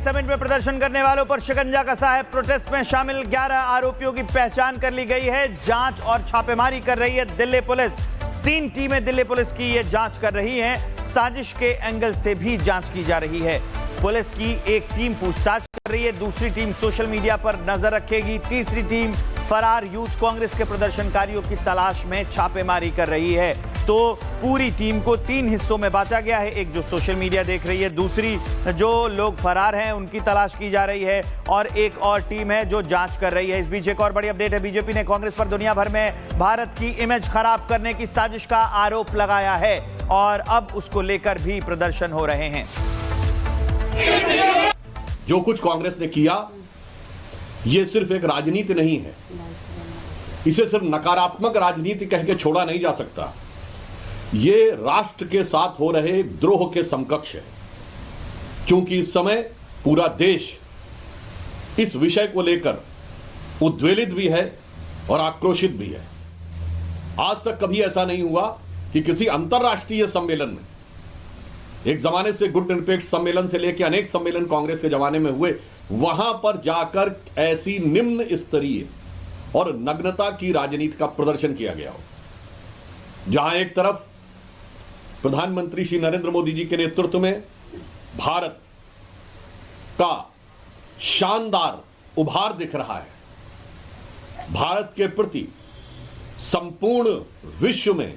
Summit में प्रदर्शन करने वालों पर शिकंजा कसा है। प्रोटेस्ट में शामिल 11 आरोपियों की पहचान कर ली गई है। जांच और छापेमारी कर रही है दिल्ली पुलिस। 3 टीमें दिल्ली पुलिस की ये जांच कर रही हैं। साजिश के एंगल से भी जांच की जा रही है। पुलिस की एक टीम पूछताछ कर रही है, दूसरी टीम सोशल मीडिया पर नजर रखेगी, तीसरी टीम फरार यूथ कांग्रेस के प्रदर्शनकारियों की तलाश में छापेमारी कर रही है। तो पूरी टीम को 3 हिस्सों में बांटा गया है। एक जो सोशल मीडिया देख रही है, दूसरी जो लोग फरार हैं उनकी तलाश की जा रही है, और एक और टीम है जो जांच कर रही है। इस बीच एक और बड़ी अपडेट है। बीजेपी ने कांग्रेस पर दुनिया भर में भारत की इमेज खराब करने की साजिश का आरोप लगाया है, और अब उसको लेकर भी प्रदर्शन हो रहे हैं। जो कुछ कांग्रेस ने किया, यह सिर्फ एक राजनीति नहीं है। इसे सिर्फ नकारात्मक राजनीति कह के छोड़ा नहीं जा सकता। ये राष्ट्र के साथ हो रहे द्रोह के समकक्ष है, क्योंकि इस समय पूरा देश इस विषय को लेकर उद्वेलित भी है और आक्रोशित भी है। आज तक कभी ऐसा नहीं हुआ कि किसी अंतर्राष्ट्रीय सम्मेलन में, एक जमाने से गुट निरपेक्ष सम्मेलन से लेकर अनेक सम्मेलन कांग्रेस के जमाने में हुए, वहां पर जाकर ऐसी निम्न स्तरीय और नग्नता की राजनीति का प्रदर्शन किया गया हो, जहां एक तरफ प्रधानमंत्री श्री नरेंद्र मोदी जी के नेतृत्व में भारत का शानदार उभार दिख रहा है। भारत के प्रति संपूर्ण विश्व में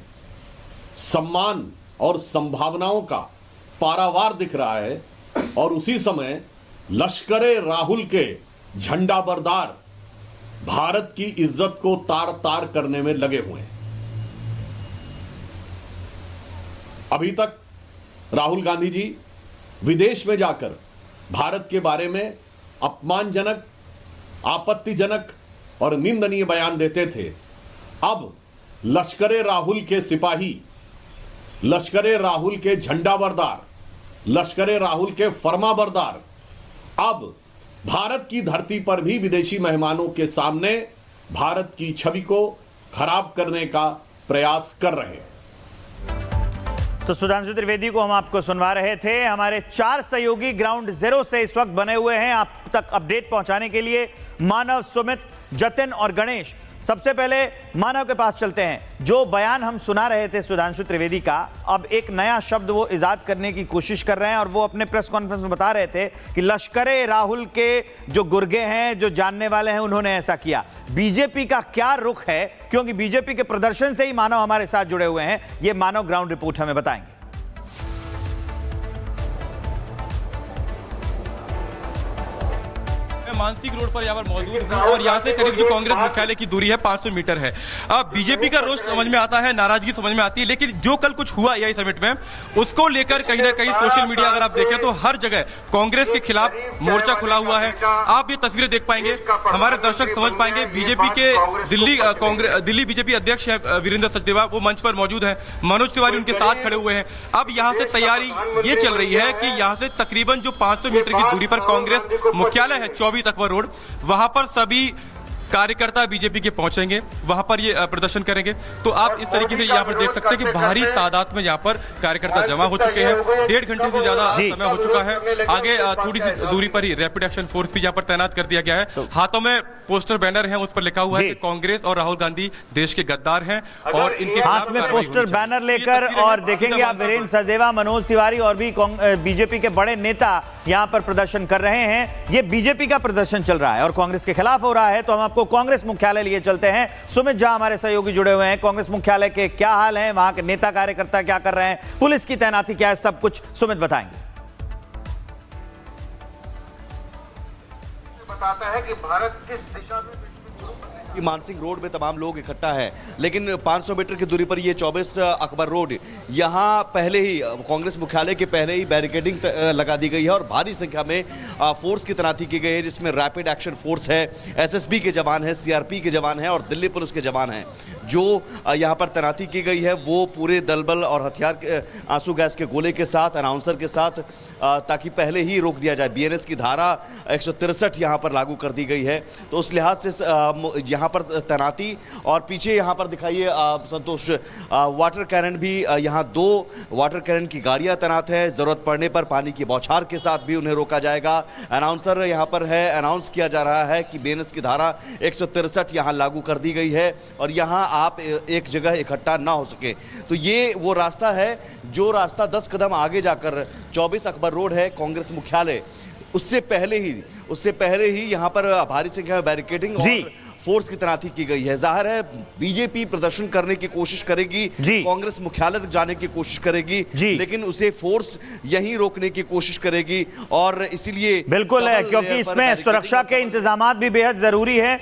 सम्मान और संभावनाओं का पारावार दिख रहा है, और उसी समय लश्करे राहुल के झंडा बरदार भारत की इज्जत को तार तार करने में लगे हुए हैं। अभी तक राहुल गांधी जी विदेश में जाकर भारत के बारे में अपमानजनक, आपत्तिजनक और निंदनीय बयान देते थे। अब लश्करे राहुल के सिपाही, लश्करे राहुल के झंडा बरदार, लश्करे राहुल के फरमा बरदार अब भारत की धरती पर भी विदेशी मेहमानों के सामने भारत की छवि को खराब करने का प्रयास कर रहे हैं। तो सुधांशु त्रिवेदी को हम आपको सुनवा रहे थे। हमारे 4 सहयोगी ग्राउंड जीरो से इस वक्त बने हुए हैं आप तक अपडेट पहुंचाने के लिए। मानव, सुमित, जतिन और गणेश। सबसे पहले मानव के पास चलते हैं। जो बयान हम सुना रहे थे सुधांशु त्रिवेदी का, अब एक नया शब्द वो इजाद करने की कोशिश कर रहे हैं, और वो अपने प्रेस कॉन्फ्रेंस में बता रहे थे कि लश्करे राहुल के जो गुर्गे हैं, जो जानने वाले हैं, उन्होंने ऐसा किया। बीजेपी का क्या रुख है, क्योंकि बीजेपी के प्रदर्शन से ही मानव हमारे साथ जुड़े हुए हैं। ये मानव ग्राउंड रिपोर्ट हमें बताएंगे। मानसिक रोड पर यहाँ पर मौजूद हूँ, और यहाँ से करीब जो कांग्रेस मुख्यालय की दूरी है 500 मीटर है। अब बीजेपी का रोष समझ में आता है, नाराजगी समझ में आती है, लेकिन जो कल कुछ हुआ यही समिट में, उसको लेकर कहीं ना कहीं सोशल मीडिया अगर आप देखें तो हर जगह कांग्रेस के खिलाफ मोर्चा खुला हुआ है। आप ये तस्वीरें देख पाएंगे, हमारे दर्शक समझ पाएंगे। बीजेपी के दिल्ली बीजेपी अध्यक्ष है वीरेंद्र सचदेवा, वो मंच पर मौजूद है। मनोज तिवारी उनके साथ खड़े हुए हैं। अब यहाँ से तैयारी ये चल रही है कि यहाँ से तकरीबन जो 500 मीटर की दूरी पर कांग्रेस मुख्यालय है 24 अकबर रोड, वहां पर सभी कार्यकर्ता बीजेपी के पहुंचेंगे, वहां पर ये प्रदर्शन करेंगे। तो आप इस तरीके से यहाँ पर देख सकते हैं कि भारी तादाद में यहाँ पर कार्यकर्ता जमा हो चुके हैं। 1.5 घंटे से ज्यादा समय हो चुका है। आगे थोड़ी सी दूरी पर ही रैपिड एक्शन फोर्स भी यहाँ पर तैनात कर दिया गया है। हाथों में पोस्टर बैनर है, उस पर लिखा हुआ है कि कांग्रेस और राहुल गांधी देश के गद्दार हैं, और इनके हाथ में पोस्टर बैनर लेकर। और देखेंगे आप वीरेंद्र सचदेवा, मनोज तिवारी और भी बीजेपी के बड़े नेता यहाँ पर प्रदर्शन कर रहे हैं। ये बीजेपी का प्रदर्शन चल रहा है और कांग्रेस के खिलाफ हो रहा है। तो हम आपको कांग्रेस मुख्यालय लिए चलते हैं। सुमित झा हमारे सहयोगी जुड़े हुए हैं। कांग्रेस मुख्यालय के क्या हाल है, वहां के नेता कार्यकर्ता क्या कर रहे हैं, पुलिस की तैनाती क्या है, सब कुछ सुमित बताएंगे। बताता है कि भारत किस दिशा में मानसिक रोड में तमाम लोग इकट्ठा है, लेकिन 500 मीटर की दूरी पर ये 24 अकबर रोड, यहाँ पहले ही कांग्रेस मुख्यालय के पहले ही बैरिकेडिंग लगा दी गई है और भारी संख्या में फोर्स की तैनाती की गई है, जिसमें रैपिड एक्शन फोर्स है, एसएसबी के जवान हैं, सीआरपी के जवान हैं और दिल्ली पुलिस के जवान हैं। जो यहाँ पर तैनाती की गई है वो पूरे दलबल और हथियार आंसू गैस के गोले के साथ, अनाउंसर के साथ, ताकि पहले ही रोक दिया जाए। बीएनएस की धारा 163 यहाँ पर लागू कर दी गई है। तो उस लिहाज से यहाँ पर तैनाती, और पीछे यहाँ पर दिखाइए संतोष, वाटर कैनन भी यहाँ 2 वाटर कैनन की गाड़ियाँ तैनात है। ज़रूरत पड़ने पर पानी की बौछार के साथ भी उन्हें रोका जाएगा। अनाउंसर यहाँ पर है, अनाउंस किया जा रहा है कि बीएनएस की धारा 163 यहाँ लागू कर दी गई है और यहाँ आप एक जगह इकट्ठा ना हो सके। तो ये वो रास्ता है जो रास्ता 10 कदम आगे जाकर 24 अकबर रोड है, कांग्रेस मुख्यालय, उससे पहले ही यहाँ पर भारी संख्या में बैरिकेडिंग और फोर्स की तैनाती की गई है। जाहिर है बीजेपी प्रदर्शन करने की कोशिश करेगी, कांग्रेस मुख्यालय तक जाने की कोशिश करेगी, लेकिन उसे फोर्स यहीं रोकने की कोशिश करेगी। और इसीलिए बिल्कुल है, क्योंकि इसमें सुरक्षा के इंतजामात भी बेहद जरूरी है।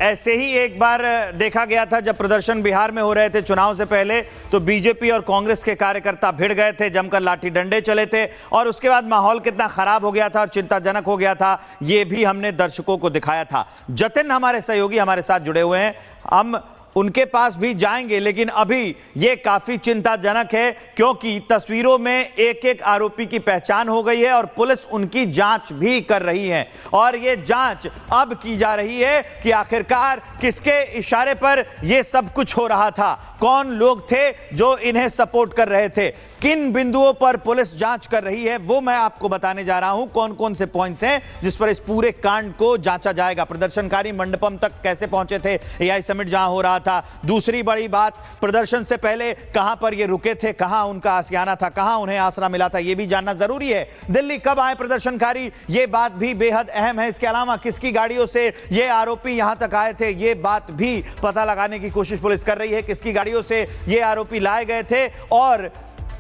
ऐसे ही एक बार देखा गया था जब प्रदर्शन बिहार में हो रहे थे चुनाव से पहले, तो बीजेपी और कांग्रेस के कार्यकर्ता भिड़ गए थे, जमकर लाठी डंडे चले थे और उसके बाद माहौल कितना खराब हो गया था और चिंताजनक हो गया था, ये भी हमने दर्शकों को दिखाया था। जतिन हमारे सहयोगी हमारे साथ जुड़े हुए हैं, हम उनके पास भी जाएंगे, लेकिन अभी ये काफी चिंताजनक है क्योंकि तस्वीरों में एक एक आरोपी की पहचान हो गई है और पुलिस उनकी जांच भी कर रही है। और ये जांच अब की जा रही है कि आखिरकार किसके इशारे पर ये सब कुछ हो रहा था, कौन लोग थे जो इन्हें सपोर्ट कर रहे थे, किन बिंदुओं पर पुलिस जांच कर रही है, वो मैं आपको बताने जा रहा हूं। कौन कौन से पॉइंट्स हैं जिस पर इस पूरे कांड को जांचा जाएगा। प्रदर्शनकारी मंडपम तक कैसे पहुंचे थे, एआई समिट जहां हो रहा था। दूसरी बड़ी बात, प्रदर्शन से पहले कहां पर ये रुके थे, कहां उनका आशियाना था, कहां उन्हें आसरा मिला था, यह भी जानना जरूरी है। दिल्ली कब आए प्रदर्शनकारी, यह बात भी बेहद अहम है। इसके अलावा किसकी गाड़ियों से ये आरोपी यहां तक आए थे, यह बात भी पता लगाने की कोशिश पुलिस कर रही है। किसकी गाड़ियों से ये आरोपी लाए गए थे और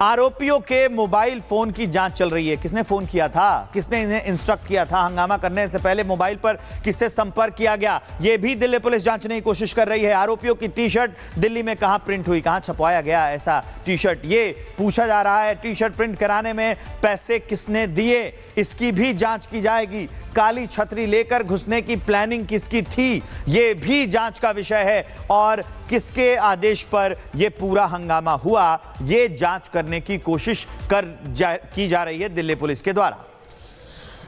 आरोपियों के मोबाइल फोन की जांच चल रही है। किसने फोन किया था, किसने इन्हें इंस्ट्रक्ट किया था, हंगामा करने से पहले मोबाइल पर किससे संपर्क किया गया, यह भी दिल्ली पुलिस जांचने की कोशिश कर रही है। आरोपियों की टी शर्ट दिल्ली में कहां प्रिंट हुई, कहां छपवाया गया ऐसा टी शर्ट, ये पूछा जा रहा है। टी शर्ट प्रिंट कराने में पैसे किसने दिए, इसकी भी जांच की जाएगी। काली छतरी लेकर घुसने की प्लानिंग किसकी थी, यह भी जांच का विषय है। और किसके आदेश पर यह पूरा हंगामा हुआ, यह जांच करने की कोशिश की जा रही है दिल्ली पुलिस के द्वारा।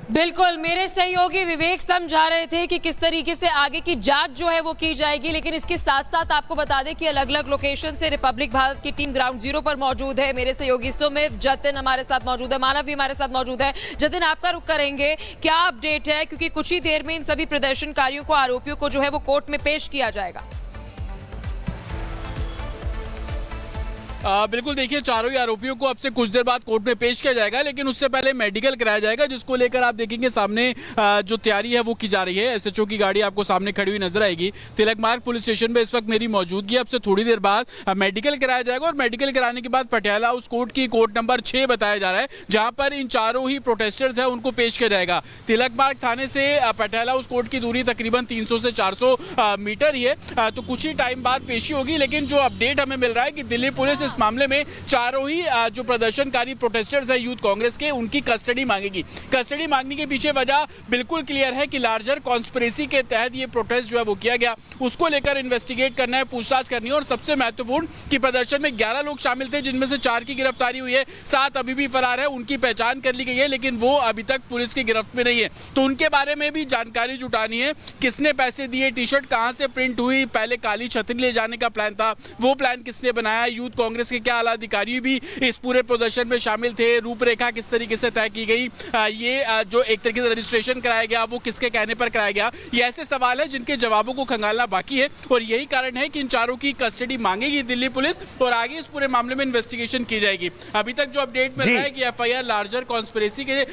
बिल्कुल, मेरे सहयोगी विवेक समझा रहे थे कि किस तरीके से आगे की जांच जो है वो की जाएगी, लेकिन इसके साथ साथ आपको बता दें कि अलग अलग लोकेशन से रिपब्लिक भारत की टीम ग्राउंड जीरो पर मौजूद है। मेरे सहयोगी सुमित, जतिन हमारे साथ मौजूद है, मानव भी हमारे साथ मौजूद है। जतिन, आपका रुख करेंगे, क्या अपडेट है, क्योंकि कुछ ही देर में इन सभी प्रदर्शनकारियों को, आरोपियों को जो है वो कोर्ट में पेश किया जाएगा। बिल्कुल, देखिए चारों ही आरोपियों को अब से कुछ देर बाद कोर्ट में पेश किया जाएगा, लेकिन उससे पहले मेडिकल कराया जाएगा, जिसको लेकर आप देखेंगे सामने जो तैयारी है वो की जा रही है। एसएचओ की गाड़ी आपको सामने खड़ी हुई नजर आएगी। तिलक मार्ग पुलिस स्टेशन में इस वक्त मेरी मौजूदगी, अब से थोड़ी देर बाद मेडिकल कराया जाएगा और मेडिकल कराने के बाद पटियाला हाउस कोर्ट की कोर्ट नंबर 6 बताया जा रहा है, जहां पर इन चारों ही प्रोटेस्टर्स है उनको पेश किया जाएगा। तिलक मार्ग थाने से पटियाला हाउस कोर्ट की दूरी तकरीबन 300 से 400 मीटर ही है, तो कुछ ही टाइम बाद पेशी होगी। लेकिन जो अपडेट हमें मिल रहा है कि दिल्ली पुलिस इस मामले में चारों ही जो प्रदर्शनकारी प्रोटेस्टर्स है यूथ कांग्रेस के, उनकी कस्टडी मांगेगी। कस्टडी मांगने के पीछे वजह बिल्कुल क्लियर है कि लार्जर कॉन्स्पिरेसी के तहत ये प्रोटेस्ट जो है वो किया गया, उसको लेकर इन्वेस्टिगेट करना है, पूछताछ करनी है। और सबसे महत्वपूर्ण कि प्रदर्शन में 11 लोग शामिल थे, जिनमें से 4 की गिरफ्तारी हुई है, 7 अभी भी फरार है, उनकी पहचान कर ली गई है, लेकिन वो अभी तक पुलिस की गिरफ्त में नहीं है। तो उनके बारे में भी जानकारी जुटानी है। किसने पैसे दिए, टी शर्ट कहां से प्रिंट हुई, पहले काली छतरी ले जाने का प्लान था, वो प्लान किसने बनाया, यूथ कांग्रेस के क्या आला अधिकारी भी इस पूरे प्रदर्शन में शामिल थे, रूपरेखा किस तरीके से तय की गई, ये जो एक तरीके से रजिस्ट्रेशन कराया गया वो किसके कहने पर कराया गया, ये ऐसे सवाल है जिनके जवाबों को खंगालना बाकी है। और यही कारण है कि इन चारों की कस्टडी मांगेगी दिल्ली पुलिस और आगे इस पूरे मामले में इन्वेस्टिगेशन की जाएगी। अभी तक जो अपडेट मिल रहा है कि एफआईआर लार्जर कॉन्स्पिरेसी के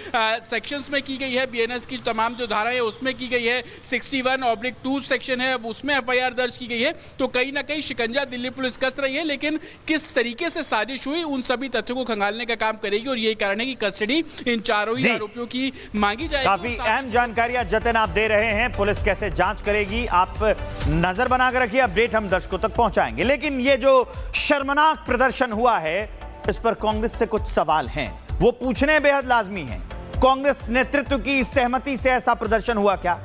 सेक्शंस में की गई है, बीएनएस की तमाम जो धाराएं है उसमें की गई है, 61/2 सेक्शन है उसमें एफआईआर दर्ज की गई है। तो कहीं ना कहीं शिकंजा दिल्ली पुलिस कस रही है, लेकिन किस तरीके से साजिश हुई उन सभी तथ्यों को खंगालने का काम करेगी और यही कारण है कि कस्टडी इन चारों ही आरोपियों की मांगी जाएगी। काफी अहम जानकारियां जतिन आप दे रहे हैं, पुलिस कैसे जांच करेगी आप नजर बनाकर रखिए, अपडेट हम दर्शकों तक पहुंचाएंगे। लेकिन ये जो शर्मनाक प्रदर्शन हुआ है, इस पर कांग्रेस से कुछ सवाल हैं, वो पूछने बेहद लाजमी हैं। कांग्रेस नेतृत्व की सहमति से ऐसा प्रदर्शन हुआ क्या?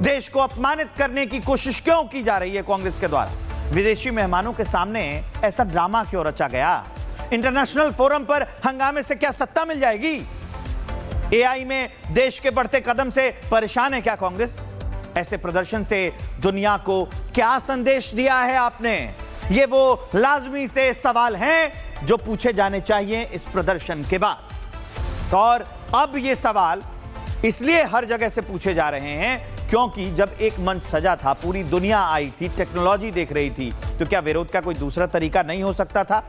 देश को अपमानित करने की कोशिश क्यों की जा रही है कांग्रेस के द्वारा? विदेशी मेहमानों के सामने ऐसा ड्रामा क्यों रचा गया? इंटरनेशनल फोरम पर हंगामे से क्या सत्ता मिल जाएगी? एआई में देश के बढ़ते कदम से परेशान है क्या कांग्रेस? ऐसे प्रदर्शन से दुनिया को क्या संदेश दिया है आपने? ये वो लाजमी से सवाल हैं जो पूछे जाने चाहिए इस प्रदर्शन के बाद। और अब ये सवाल इसलिए हर जगह से पूछे जा रहे हैं क्योंकि जब एक मंच सजा था, पूरी दुनिया आई थी, टेक्नोलॉजी देख रही थी, तो क्या विरोध का कोई दूसरा तरीका नहीं हो सकता था?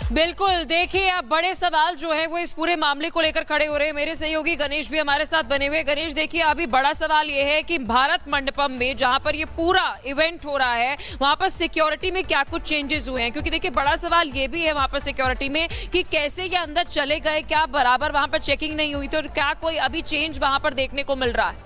बिल्कुल, देखिए अब बड़े सवाल जो है वो इस पूरे मामले को लेकर खड़े हो रहे हैं। मेरे सहयोगी गणेश भी हमारे साथ बने हुए। गणेश, देखिए अभी बड़ा सवाल ये है कि भारत मंडपम में जहां पर ये पूरा इवेंट हो रहा है वहां पर सिक्योरिटी में क्या कुछ चेंजेस हुए हैं? क्योंकि देखिए बड़ा सवाल ये भी है वहां पर सिक्योरिटी में कि कैसे ये अंदर चले गए, क्या बराबर वहां पर चेकिंग नहीं हुई थी और क्या कोई अभी चेंज वहां पर देखने को मिल रहा है?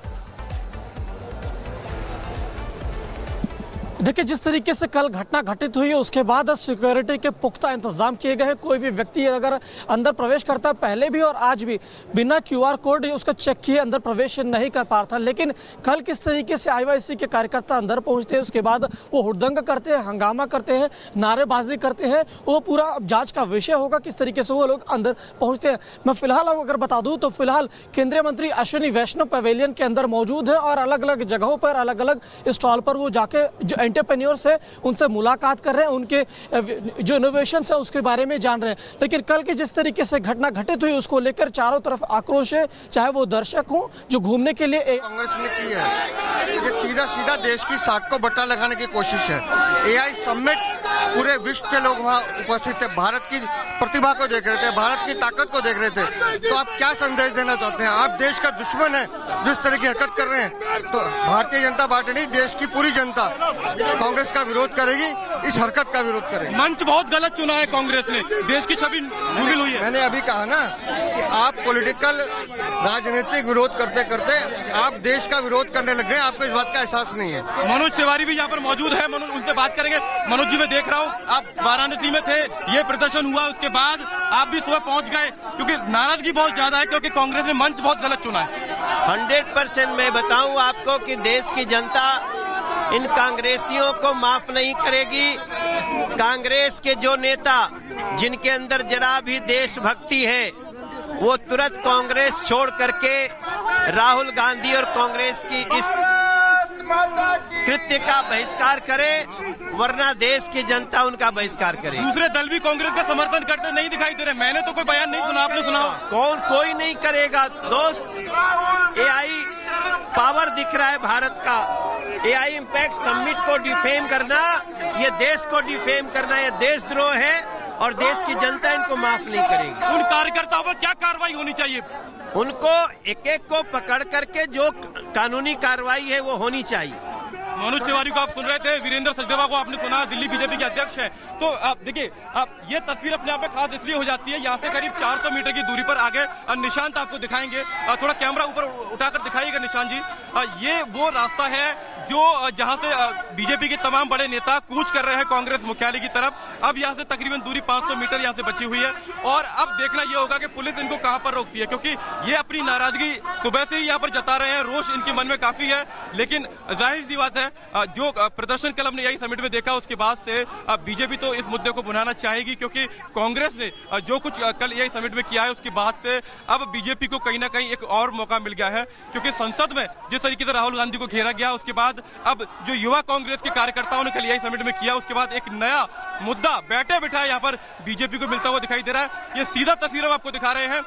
देखिए, जिस तरीके से कल घटना घटित हुई है उसके बाद सिक्योरिटी के पुख्ता इंतजाम किए गए हैं। कोई भी व्यक्ति अगर अंदर प्रवेश करता है, पहले भी और आज भी, बिना क्यूआर कोड उसका चेक किए अंदर प्रवेश नहीं कर पा रहा था। लेकिन कल किस तरीके से आईवाईसी के कार्यकर्ता अंदर पहुंचते हैं, उसके बाद वो हुड़दंग करते हैं, हंगामा करते हैं, नारेबाजी करते हैं, वो पूरा जांच का विषय होगा किस तरीके से वो लोग अंदर पहुंचते हैं। मैं फिलहाल अगर बता दूं तो फिलहाल केंद्रीय मंत्री अश्विनी वैष्णव पवेलियन के अंदर मौजूद है और अलग अलग जगहों पर, अलग अलग स्टॉल पर वो जाके जो एंटरप्रेन्योर्स है उनसे मुलाकात कर रहे हैं, उनके जो इनोवेशन है उसके बारे में जान रहे हैं। लेकिन कल की जिस तरीके से घटना घटित हुई उसको लेकर चारों तरफ आक्रोश है, चाहे वो दर्शक हो जो घूमने के लिए कांग्रेस ने की है। ये सीधा सीधा देश की साख को बट्टा लगाने की कोशिश है। एआई समिट, पूरे विश्व के लोग वहाँ उपस्थित थे, भारत की प्रतिभा को देख रहे थे, भारत की ताकत को देख रहे थे। तो आप क्या संदेश देना चाहते हैं? आप देश का दुश्मन है जिस तरह की हरकत कर रहे हैं। तो भारतीय जनता पार्टी नहीं, देश की पूरी जनता कांग्रेस का विरोध करेगी, इस हरकत का विरोध करेगी। मंच बहुत गलत चुना है कांग्रेस ने, देश की छवि धूमिल हुई है। मैंने अभी कहा ना कि आप पॉलिटिकल राजनीतिक विरोध करते करते आप देश का विरोध करने लग गए, आपको इस बात का एहसास नहीं है। मनोज तिवारी भी यहाँ पर मौजूद है, मनोज उनसे बात करेंगे। मनोज जी, मैं देख रहा हूँ आप वाराणसी में थे, ये प्रदर्शन हुआ, उसके बाद आप भी सुबह पहुंच गए क्योंकि नाराजगी बहुत ज्यादा है क्योंकि कांग्रेस ने मंच बहुत गलत चुना है। 100% मैं बताऊं आपको कि देश की जनता इन कांग्रेसियों को माफ नहीं करेगी। कांग्रेस के जो नेता जिनके अंदर जरा भी देशभक्ति है वो तुरंत कांग्रेस छोड़ करके राहुल गांधी और कांग्रेस की इस कृत्य का बहिष्कार करे, वरना देश की जनता उनका बहिष्कार करे। दूसरे दल भी कांग्रेस का समर्थन करते नहीं दिखाई दे रहे। मैंने तो कोई बयान नहीं सुना, आपने सुना? कोई नहीं करेगा दोस्त। एआई पावर दिख रहा है भारत का। एआई इम्पैक्ट समिट को डिफेम करना, ये देश को डिफेम करना, ये देशद्रोह है और देश की जनता इनको माफ नहीं करेगी। उन कार्यकर्ताओं पर क्या कार्रवाई होनी चाहिए? उनको एक एक को पकड़ करके जो कानूनी कार्रवाई है वो होनी चाहिए। मनोज तिवारी को आप सुन रहे थे, वीरेंद्र सचदेवा को आपने सुना, दिल्ली बीजेपी के अध्यक्ष हैं। तो आप देखिए, ये तस्वीर अपने आप में खास इसलिए हो जाती है, यहाँ से करीब 400 मीटर की दूरी पर आगे निशांत आपको दिखाएंगे, थोड़ा कैमरा ऊपर उठाकर दिखाइएगा निशांत जी। ये वो रास्ता है जो जहां से बीजेपी के तमाम बड़े नेता कूच कर रहे हैं कांग्रेस मुख्यालय की तरफ। अब यहाँ से तकरीबन दूरी 500 मीटर यहाँ से बची हुई है और अब देखना ये होगा कि पुलिस इनको कहां पर रोकती है, क्योंकि ये अपनी नाराजगी सुबह से ही यहाँ पर जता रहे हैं, रोष इनके मन में काफी है। लेकिन जाहिर सी बात है, जो प्रदर्शन कल हमने यही समिट में देखा उसके बाद से बीजेपी तो इस मुद्दे को बुलाना चाहेगी, क्योंकि कांग्रेस ने जो कुछ कल यही समिट में किया है उसके बाद से अब बीजेपी को कहीं ना कहीं एक और मौका मिल गया है, क्योंकि संसद में जिस तरीके से राहुल गांधी को घेरा गया उसके बाद अब जो युवा कांग्रेस के कार्यकर्ताओं ने कल यही समिट में किया उसके बाद एक नया मुद्दा बैठे बिठाए यहाँ पर बीजेपी को मिलता हुआ दिखाई दे रहा है। ये सीधा तस्वीर हम आपको दिखा रहे हैं।